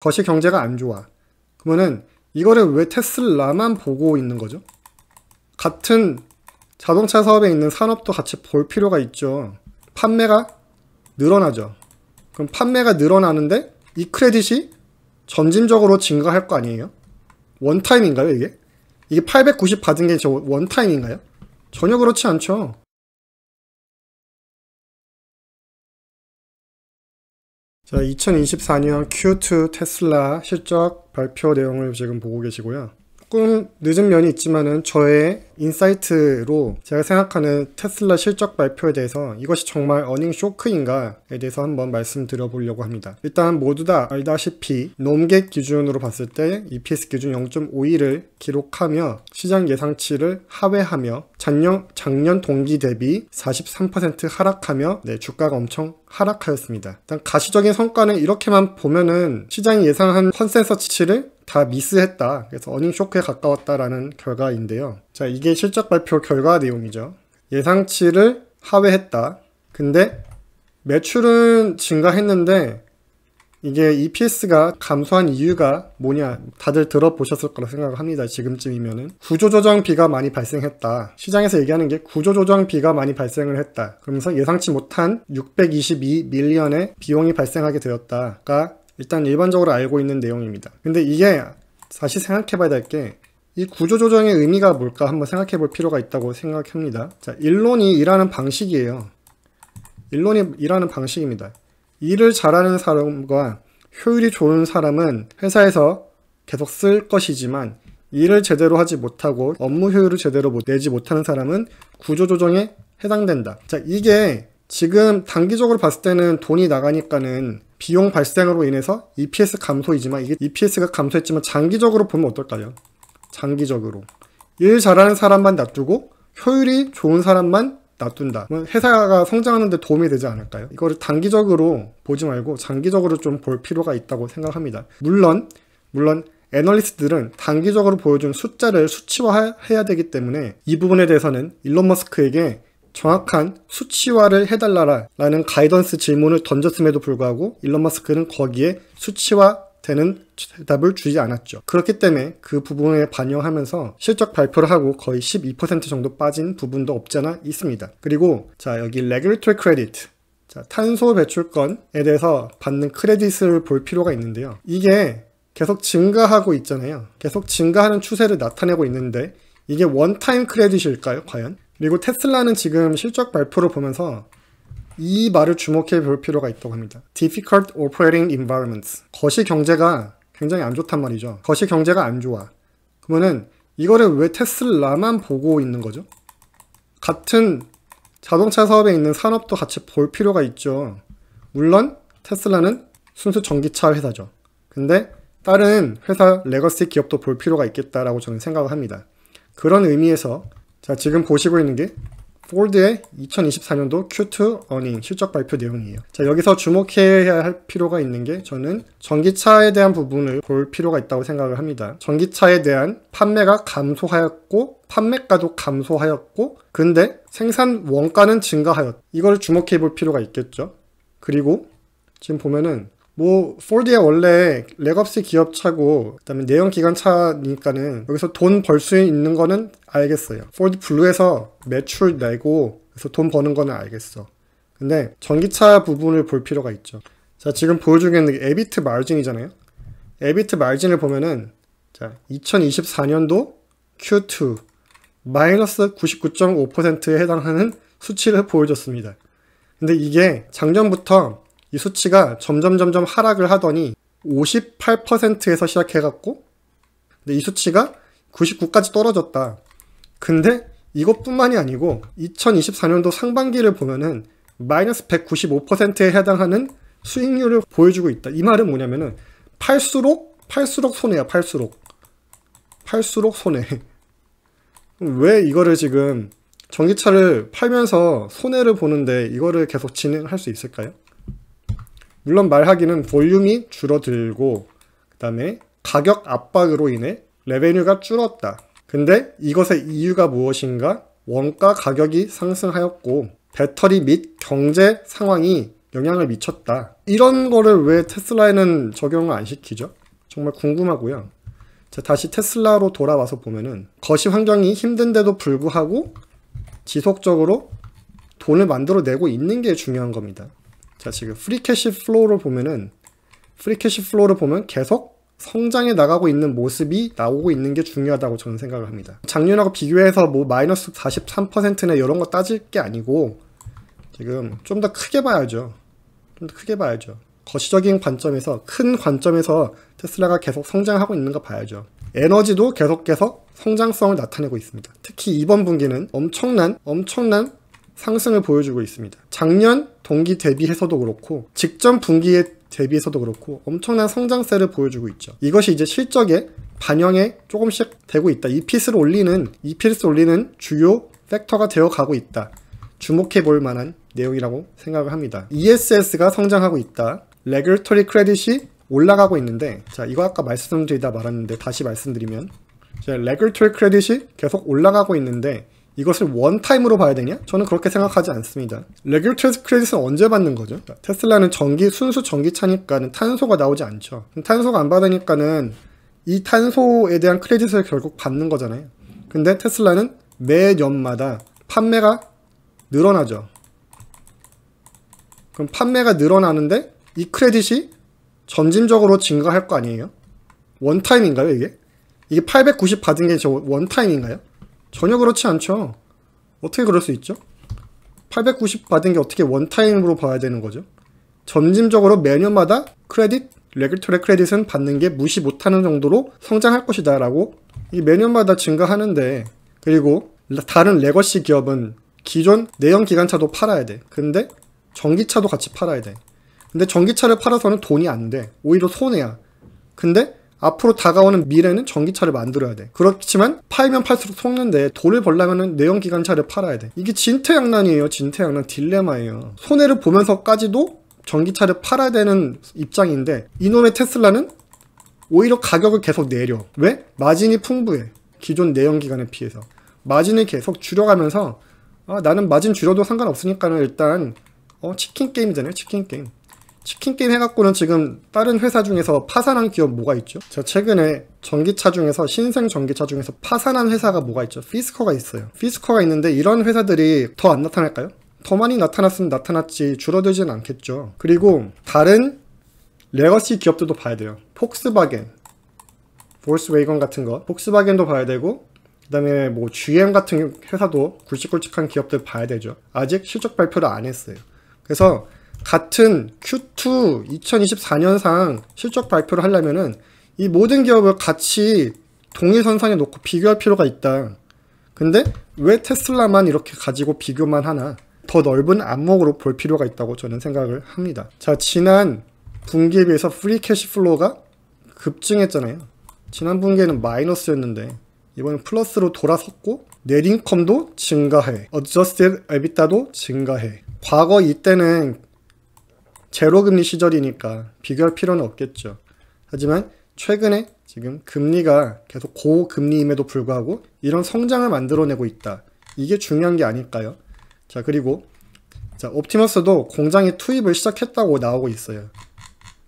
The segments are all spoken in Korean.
거시 경제가 안 좋아. 그러면은 이거를 왜 테슬라만 보고 있는 거죠? 같은 자동차 사업에 있는 산업도 같이 볼 필요가 있죠. 판매가 늘어나죠. 그럼 판매가 늘어나는데 이 크레딧이 점진적으로 증가할 거 아니에요? 원타임인가요, 이게? 이게 890 받은 게 저 원타임인가요? 전혀 그렇지 않죠. 자, 2024년 Q2 테슬라 실적 발표 내용을 지금 보고 계시고요. 조금 늦은 면이 있지만은 저의 인사이트로 제가 생각하는 테슬라 실적 발표에 대해서 이것이 정말 어닝 쇼크인가에 대해서 한번 말씀드려 보려고 합니다. 일단 모두 다 알다시피 놈객 기준으로 봤을 때 EPS 기준 0.51을 기록하며 시장 예상치를 하회하며 작년 동기 대비 43% 하락하며 주가가 엄청 하락하였습니다. 일단 가시적인 성과는 이렇게만 보면은 시장이 예상한 컨센서치를 다 미스했다. 그래서 어닝 쇼크에 가까웠다라는 결과인데요. 자, 이게 실적 발표 결과 내용이죠. 예상치를 하회했다. 근데 매출은 증가했는데 이게 EPS가 감소한 이유가 뭐냐? 다들 들어보셨을 거라 생각을 합니다. 지금쯤이면은 구조조정비가 많이 발생했다. 시장에서 얘기하는 게 구조조정비가 많이 발생을 했다. 그러면서 예상치 못한 622밀리언의 비용이 발생하게 되었다가 일단 일반적으로 알고 있는 내용입니다. 근데 이게 다시 생각해봐야 될 게 이 구조조정의 의미가 뭘까 한번 생각해볼 필요가 있다고 생각합니다. 자, 일론이 일하는 방식이에요. 일론이 일하는 방식입니다. 일을 잘하는 사람과 효율이 좋은 사람은 회사에서 계속 쓸 것이지만 일을 제대로 하지 못하고 업무 효율을 제대로 내지 못하는 사람은 구조조정에 해당된다. 자, 이게 지금 단기적으로 봤을 때는 돈이 나가니까는 비용 발생으로 인해서 EPS 감소이지만 이게 EPS가 감소했지만 장기적으로 보면 어떨까요? 장기적으로 일 잘하는 사람만 놔두고 효율이 좋은 사람만 놔둔다. 회사가 성장하는 데 도움이 되지 않을까요? 이거를 단기적으로 보지 말고 장기적으로 좀 볼 필요가 있다고 생각합니다. 물론 애널리스트들은 단기적으로 보여준 숫자를 수치화해야 되기 때문에 이 부분에 대해서는 일론 머스크에게 정확한 수치화를 해달라라 라는 가이던스 질문을 던졌음에도 불구하고 일론 머스크는 거기에 수치화되는 대답을 주지 않았죠. 그렇기 때문에 그 부분에 반영하면서 실적 발표를 하고 거의 12% 정도 빠진 부분도 없지 않아 있습니다. 그리고 자, 여기 Regulatory Credit, 자, 탄소 배출권에 대해서 받는 크레딧을 볼 필요가 있는데요. 이게 계속 증가하고 있잖아요. 계속 증가하는 추세를 나타내고 있는데 이게 원타임 크레딧일까요, 과연? 그리고 테슬라는 지금 실적 발표를 보면서 이 말을 주목해 볼 필요가 있다고 합니다. Difficult operating environments. 거시 경제가 굉장히 안 좋단 말이죠. 거시 경제가 안 좋아. 그러면은 이거를 왜 테슬라만 보고 있는 거죠? 같은 자동차 사업에 있는 산업도 같이 볼 필요가 있죠. 물론 테슬라는 순수 전기차 회사죠. 근데 다른 회사 레거시 기업도 볼 필요가 있겠다라고 저는 생각을 합니다. 그런 의미에서 자, 지금 보시고 있는 게 포드의 2024년도 Q2 어닝 실적 발표 내용이에요. 자, 여기서 주목해야 할 필요가 있는 게 저는 전기차에 대한 부분을 볼 필요가 있다고 생각을 합니다. 전기차에 대한 판매가 감소하였고 판매가도 감소하였고 근데 생산 원가는 증가하였다. 이걸 주목해 볼 필요가 있겠죠. 그리고 지금 보면은 포드가 원래 레거시 기업차고 그다음에 내연 기관차니까는 여기서 돈 벌 수 있는 거는 알겠어요. 포드 블루에서 매출 내고 그래서 돈 버는 거는 알겠어. 근데 전기차 부분을 볼 필요가 있죠. 자, 지금 보여주고 있는 게 에비트 마진이잖아요. 에비트 마진을 보면은 자, 2024년도 Q2 마이너스 99.5%에 해당하는 수치를 보여줬습니다. 근데 이게 작년부터 이 수치가 점점 하락을 하더니 58%에서 시작해갖고 근데 이 수치가 99까지 떨어졌다. 근데 이것뿐만이 아니고 2024년도 상반기를 보면은 마이너스 195%에 해당하는 수익률을 보여주고 있다. 이 말은 뭐냐면은 팔수록 손해야. 팔수록 손해. 왜 이거를 지금 전기차를 팔면서 손해를 보는데 이거를 계속 진행할 수 있을까요? 물론 말하기는 볼륨이 줄어들고 그 다음에 가격 압박으로 인해 레베뉴가 줄었다. 근데 이것의 이유가 무엇인가? 원가 가격이 상승하였고 배터리 및 경제 상황이 영향을 미쳤다. 이런 거를 왜 테슬라에는 적용을 안 시키죠? 정말 궁금하고요. 자, 다시 테슬라로 돌아와서 보면은 거시 환경이 힘든데도 불구하고 지속적으로 돈을 만들어내고 있는 게 중요한 겁니다. 자, 지금 프리캐시 플로우를 보면은 계속 성장해 나가고 있는 모습이 나오고 있는 게 중요하다고 저는 생각을 합니다. 작년하고 비교해서 뭐 마이너스 43%네 이런 거 따질 게 아니고 지금 좀 더 크게 봐야죠. 거시적인 관점에서, 큰 관점에서 테슬라가 계속 성장하고 있는 거 봐야죠. 에너지도 계속 성장성을 나타내고 있습니다. 특히 이번 분기는 엄청난 상승을 보여주고 있습니다. 작년 동기 대비해서도 그렇고 직전 분기에 대비해서도 그렇고 엄청난 성장세를 보여주고 있죠. 이것이 이제 실적에 반영이 조금씩 되고 있다. EPS를 올리는 주요 팩터가 되어 가고 있다. 주목해 볼 만한 내용이라고 생각을 합니다. ESS가 성장하고 있다. 레귤토리 크레딧이 올라가고 있는데, 자, 이거 아까 말씀드리다 말았는데 다시 말씀드리면, 레귤토리 크레딧이 계속 올라가고 있는데 이것을 원타임으로 봐야 되냐? 저는 그렇게 생각하지 않습니다. 레귤토리 크레딧은 언제 받는 거죠? 테슬라는 순수 전기차니까는 탄소가 나오지 않죠. 탄소가 안 받으니까는 이 탄소에 대한 크레딧을 결국 받는 거잖아요. 근데 테슬라는 매년마다 판매가 늘어나죠. 그럼 판매가 늘어나는데 이 크레딧이 점진적으로 증가할 거 아니에요? 원타임인가요, 이게? 이게 890 받은 게 저 원타임인가요? 전혀 그렇지 않죠. 어떻게 그럴 수 있죠? 890 받은 게 어떻게 원타임으로 봐야 되는 거죠? 점진적으로 매년마다 레귤토리 크레딧은 받는 게 무시 못하는 정도로 성장할 것이다 라고 이 매년마다 증가하는데, 그리고 다른 레거시 기업은 기존 내연 기관차도 팔아야 돼. 근데 전기차도 같이 팔아야 돼. 근데 전기차를 팔아서는 돈이 안 돼. 오히려 손해야. 근데 앞으로 다가오는 미래는 전기차를 만들어야 돼. 그렇지만 팔면 팔수록 속는데 돈을 벌려면 내연기관차를 팔아야 돼. 이게 진퇴양난이에요. 딜레마예요. 손해를 보면서까지도 전기차를 팔아야 되는 입장인데 이놈의 테슬라는 오히려 가격을 계속 내려. 왜? 마진이 풍부해. 기존 내연기관에 비해서. 마진을 계속 줄여가면서 나는 마진 줄여도 상관없으니까는 일단 치킨 게임이잖아요. 치킨 게임 해갖고는 지금 다른 회사 중에서 파산한 기업 뭐가 있죠? 자, 최근에 전기차 중에서 신생 전기차 중에서 파산한 회사가 뭐가 있죠? 피스커가 있어요. 피스커가 있는데 이런 회사들이 더 안 나타날까요? 더 많이 나타났으면 나타났지 줄어들지는 않겠죠. 그리고 다른 레거시 기업들도 봐야 돼요. 볼스웨이건 같은 거, 폭스바겐도 봐야 되고, 그 다음에 뭐 GM 같은 회사도 굵직굵직한 기업들 봐야 되죠. 아직 실적 발표를 안 했어요. 그래서 같은 Q2 2024년상 실적 발표를 하려면은 이 모든 기업을 같이 동일선상에 놓고 비교할 필요가 있다. 근데 왜 테슬라만 이렇게 가지고 비교만 하나? 더 넓은 안목으로 볼 필요가 있다고 저는 생각을 합니다. 자, 지난 분기에 비해서 프리 캐시 플로우가 급증했잖아요. 지난 분기에는 마이너스였는데 이번엔 플러스로 돌아섰고 넷 인컴도 증가해. 어저스티드 에비타도 증가해. 과거 이때는 제로금리 시절이니까 비교할 필요는 없겠죠. 하지만 최근에 지금 금리가 계속 고금리임에도 불구하고 이런 성장을 만들어내고 있다. 이게 중요한 게 아닐까요? 자, 그리고 옵티머스도 공장에 투입을 시작했다고 나오고 있어요.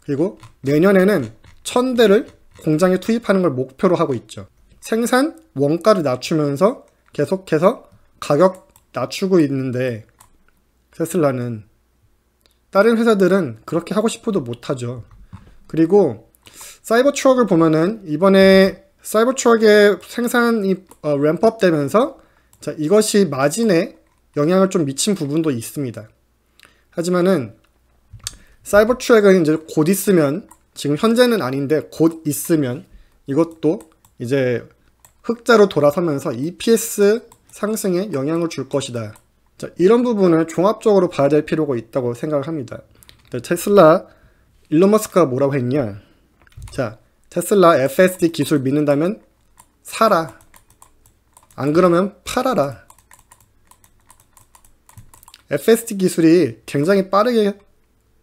그리고 내년에는 1000대를 공장에 투입하는 걸 목표로 하고 있죠. 생산 원가를 낮추면서 계속해서 가격 낮추고 있는데 테슬라는 다른 회사들은 그렇게 하고 싶어도 못하죠. 그리고 사이버 트럭을 보면은 이번에 사이버 트럭의 생산이 램프업 되면서 이것이 마진에 영향을 좀 미친 부분도 있습니다. 하지만은 사이버 트럭은 이제 곧 있으면, 지금 현재는 아닌데 곧 있으면 이것도 이제 흑자로 돌아서면서 EPS 상승에 영향을 줄 것이다. 자, 이런 부분을 종합적으로 봐야 될 필요가 있다고 생각을 합니다. 테슬라, 일론 머스크가 뭐라고 했냐? 자, 테슬라 FSD 기술 믿는다면 사라. 안 그러면 팔아라. FSD 기술이 굉장히 빠르게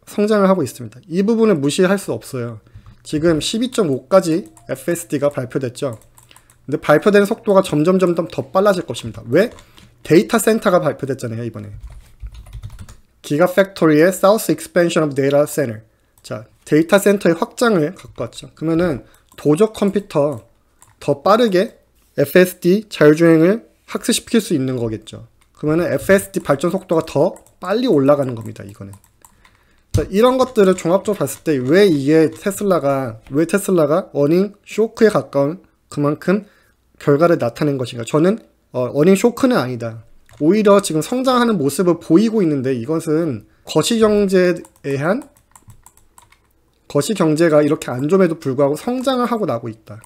성장을 하고 있습니다. 이 부분을 무시할 수 없어요. 지금 12.5까지 FSD가 발표됐죠. 근데 발표되는 속도가 점점 더 빨라질 것입니다. 왜? 데이터 센터가 발표됐잖아요, 이번에. 기가팩토리의 South Expansion of Data Center. 자, 데이터 센터의 확장을 갖고 왔죠. 그러면은 도적 컴퓨터 더 빠르게 FSD 자율주행을 학습시킬 수 있는 거겠죠. 그러면은 FSD 발전 속도가 더 빨리 올라가는 겁니다. 이거는. 자, 이런 것들을 종합적으로 봤을 때 왜 테슬라가 어닝 쇼크에 가까운 그만큼 결과를 나타낸 것인가. 저는 어닝 쇼크는 아니다. 오히려 지금 성장하는 모습을 보이고 있는데 이것은 거시경제가 이렇게 안 좋음에도 불구하고 성장을 하고 나고 있다.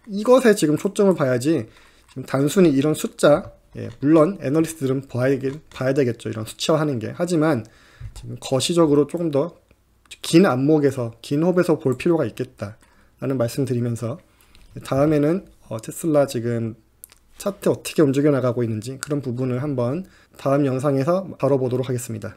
이것에 지금 초점을 봐야지 지금 단순히 이런 숫자, 물론 애널리스트들은 봐야 되겠죠. 이런 수치화하는 게. 하지만 지금 거시적으로 조금 더 긴 안목에서, 긴 홉에서 볼 필요가 있겠다라는 말씀드리면서 다음에는 테슬라 지금 차트 어떻게 움직여 나가고 있는지 그런 부분을 한번 다음 영상에서 다뤄보도록 하겠습니다.